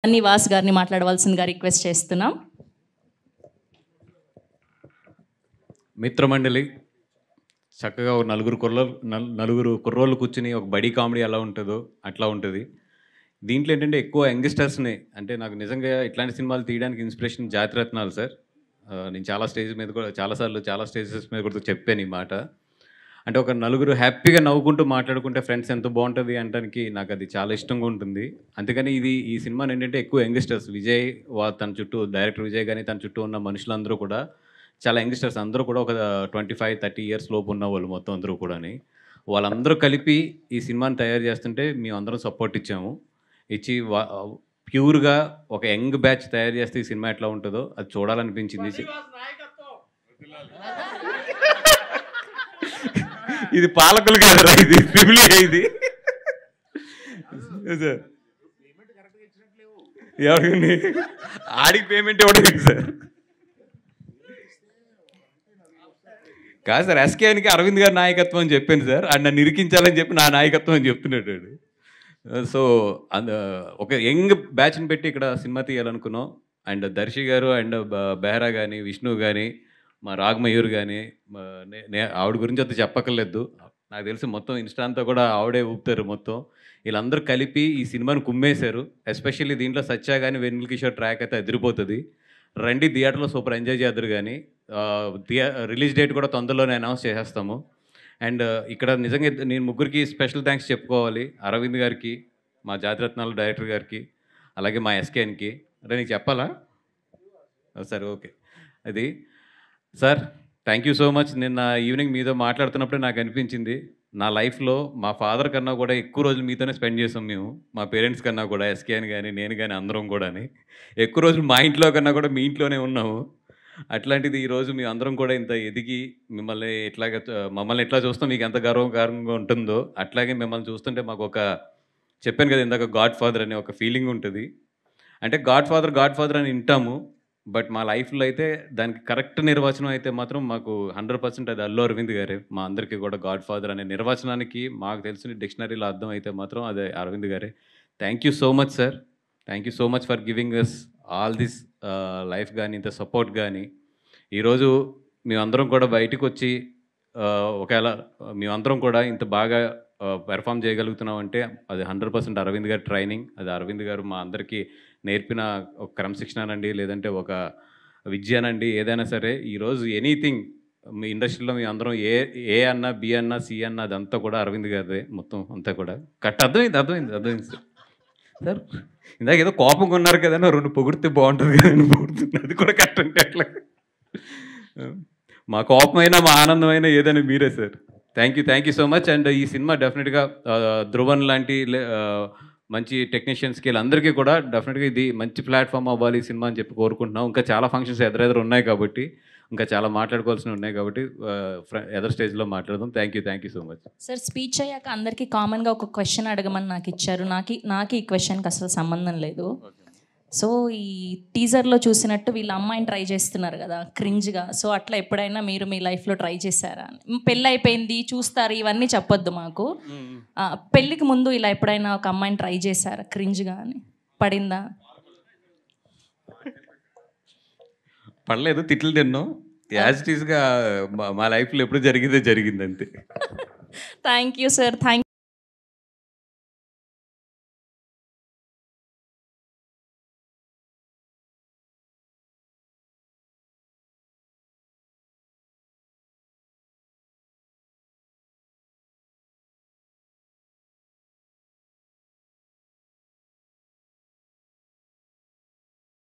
నివాస్ గారిని మాట్లాడవలసిందిగా రిక్వెస్ట్ చేస్తున్నాం. మిత్రమండలి చక్కగా ఒక నలుగురు కుర్రోళ్ళు కూర్చుని ఒక బడీ కామెడీ ఎలా ఉంటుందో అట్లా ఉంటుంది. దీంట్లో ఏంటంటే ఎక్కువ యంగ్స్టర్స్ని అంటే నాకు నిజంగా ఇట్లాంటి సినిమాలు తీయడానికి ఇన్స్పిరేషన్ జాతిరత్నాలు సార్. నేను చాలా స్టేజ్ మీద కూడా చాలా స్టేజెస్ మీద కూడా చెప్పాను ఈ మాట. అంటే ఒక నలుగురు హ్యాపీగా నవ్వుకుంటూ మాట్లాడుకుంటే ఫ్రెండ్స్ ఎంత బాగుంటుంది అనడానికి నాకు అది చాలా ఇష్టంగా ఉంటుంది. అందుకని ఈ సినిమాని ఏంటంటే ఎక్కువ యంగ్స్టర్స్ విజయ్ తన చుట్టూ డైరెక్టర్ విజయ్ కానీ తన చుట్టూ ఉన్న మనుషులందరూ కూడా చాలా యంగ్స్టర్స్ అందరూ కూడా ఒక 25-30 ఇయర్స్ లోపు ఉన్న వాళ్ళు మొత్తం అందరూ కూడాని. వాళ్ళందరూ కలిపి ఈ సినిమాని తయారు చేస్తుంటే మేమందరం సపోర్ట్ ఇచ్చాము. ఇచ్చి ప్యూర్‌గా ఒక యంగ్ బ్యాచ్ తయారు చేస్తే ఈ సినిమా ఎట్లా ఉంటుందో అది చూడాలనిపించింది. ఇది పాలకులు కాదురా, ఇది ఫ్యామిలీ ఇది. సార్ ఎవరికండి ఆడికి పేమెంట్ ఇవ్వడం సార్ కాదు సార్. ఎస్కేఎన్కి అరవింద్ గారి నాయకత్వం అని చెప్పాను సార్. అండ్ నన్ను ఇరికించాలని చెప్పి నా నాయకత్వం అని చెప్తున్నాడు. సో ఒక యంగ్ బ్యాచ్ని పెట్టి ఇక్కడ సినిమా తీయాలనుకున్నాం. అండ్ దర్శి గారు అండ్ బెహ్రా కానీ విష్ణు కానీ మా రాగమయూర్ కానీ ఆవిడ గురించి అంత చెప్పక్కర్లేదు. నాకు తెలిసి మొత్తం ఇన్స్టా అంతా కూడా ఆవిడే ఊపుతారు మొత్తం. వీళ్ళందరూ కలిపి ఈ సినిమాని కుమ్మేశారు. ఎస్పెషల్లీ దీంట్లో సత్య కానీ వెన్నెల కిషోర్ ట్రాక్ అయితే అదిరిపోతుంది. రండి థియేటర్లో సూపర్ ఎంజాయ్ చేద్దరు. కానీ రిలీజ్ డేట్ కూడా తొందరలోనే అనౌన్స్ చేసేస్తాము. అండ్ ఇక్కడ నిజంగా నేను ముగ్గురికి స్పెషల్ థ్యాంక్స్ చెప్పుకోవాలి. అరవింద్ గారికి, మా జాతిరత్నాలు డైరెక్టర్ గారికి, అలాగే మా ఎస్కేఎన్కి. అంటే నీకు చెప్పాలా? సరే ఓకే. అది sir thank you so much. నిన్న ఈవినింగ్ మీతో మాట్లాడుతున్నప్పుడే నాకు అనిపించింది, నా లైఫ్లో మా ఫాదర్ కన్నా కూడా ఎక్కువ రోజులు మీతోనే స్పెండ్ చేసాం మేము. మా పేరెంట్స్ కన్నా కూడా ఎస్కేఎన్ కానీ నేను కానీ అందరం కూడా ఎక్కువ రోజులు మా ఇంట్లో కన్నా కూడా మీ ఇంట్లోనే ఉన్నాము. అట్లాంటిది ఈరోజు మీ అందరం కూడా ఇంత ఎదిగి మమ్మల్ని ఎట్లా చూస్తాం మీకు ఎంత గర్వంగా ఉంటుందో అట్లాగే మిమ్మల్ని చూస్తుంటే మాకు ఒక చెప్పాను కదా ఇందాక గాడ్ ఫాదర్ అనే ఒక ఫీలింగ్ ఉంటుంది. అంటే గాడ్ ఫాదర్ అని వింటాము. బట్ మా లైఫ్లో అయితే దానికి కరెక్ట్ నిర్వచనం అయితే మాత్రం మాకు 100% అది అల్లు అరవింద్ గారే. మా అందరికీ కూడా గాడ్ ఫాదర్ అనే నిర్వచనానికి మాకు తెలిసిన డిక్షనరీలో అర్థం అయితే మాత్రం అదే అరవింద్ గారే. Thank you so much sir. Thank you so much for giving us all this life కానీ ఇంత సపోర్ట్ కానీ. ఈరోజు మేమందరం కూడా బయటకు వచ్చి ఒకవేళ మేమందరం కూడా ఇంత బాగా పెర్ఫామ్ చేయగలుగుతున్నాం అంటే అది 100% అరవింద్ గారి ట్రైనింగ్. అది అరవింద్ గారు మా అందరికీ నేర్పిన ఒక క్రమశిక్షణనండి, లేదంటే ఒక విద్యనండి, ఏదైనా సరే ఈరోజు ఎనీథింగ్ మీ ఇండస్ట్రీలో మీ అందరం ఏ అన్నా బి అన్నా సి అన్నా అదంతా కూడా అరవింద్ గారిదే మొత్తం అంతా కూడా. అర్థమైంది సార్. ఇందాక ఏదో కోపంగా ఉన్నారు కదా, 2 పొగిడితే బాగుంటుంది కదా అని పొగుడుతున్నా. అది కూడా కరెక్ట్ అంటే అట్లా మా కోపమైనా మా ఆనందమైనా ఏదైనా మీరే sir. Thank you so much. And ఈ సినిమా డెఫినెట్గా ధ్రువన్ లాంటి మంచి టెక్నీషియన్స్కి వీళ్ళందరికీ కూడా డెఫినెట్గా ఇది మంచి ప్లాట్ఫామ్ అవ్వాలి ఈ సినిమా అని చెప్పి కోరుకుంటున్నాం. ఇంకా చాలా ఫంక్షన్స్ ఎదురెదురు ఉన్నాయి కాబట్టి, ఇంకా చాలా మాట్లాడుకోవాల్సినవి ఉన్నాయి కాబట్టి ఎదర్ స్టేజ్లో మాట్లాడదాం. Thank you so much sir. Speech అయ్యాక అందరికీ కామన్గా ఒక క్వశ్చన్ అడగమని నాకు ఇచ్చారు. నాకు ఈ క్వశ్చన్కి అసలు సంబంధం లేదు. సో ఈ టీజర్లో చూసినట్టు వీళ్ళ అమ్మాయిని ట్రై చేస్తున్నారు కదా క్రింజ్గా. సో అట్లా ఎప్పుడైనా మీరు మీ లైఫ్లో ట్రై చేశారా? పెళ్ళి అయిపోయింది చూస్తారు ఇవన్నీ చెప్పొద్దు మాకు. పెళ్ళికి ముందు ఇలా ఎప్పుడైనా ఒక అమ్మాయిని ట్రై చేశారా క్రింజ్గా అని? పడిందా? పడలేదు, తిట్లు తిన్నాం. యాజ్ ఇట్ ఈస్గా మా లైఫ్లో ఎప్పుడు జరిగింది అంతే. Thank you sir.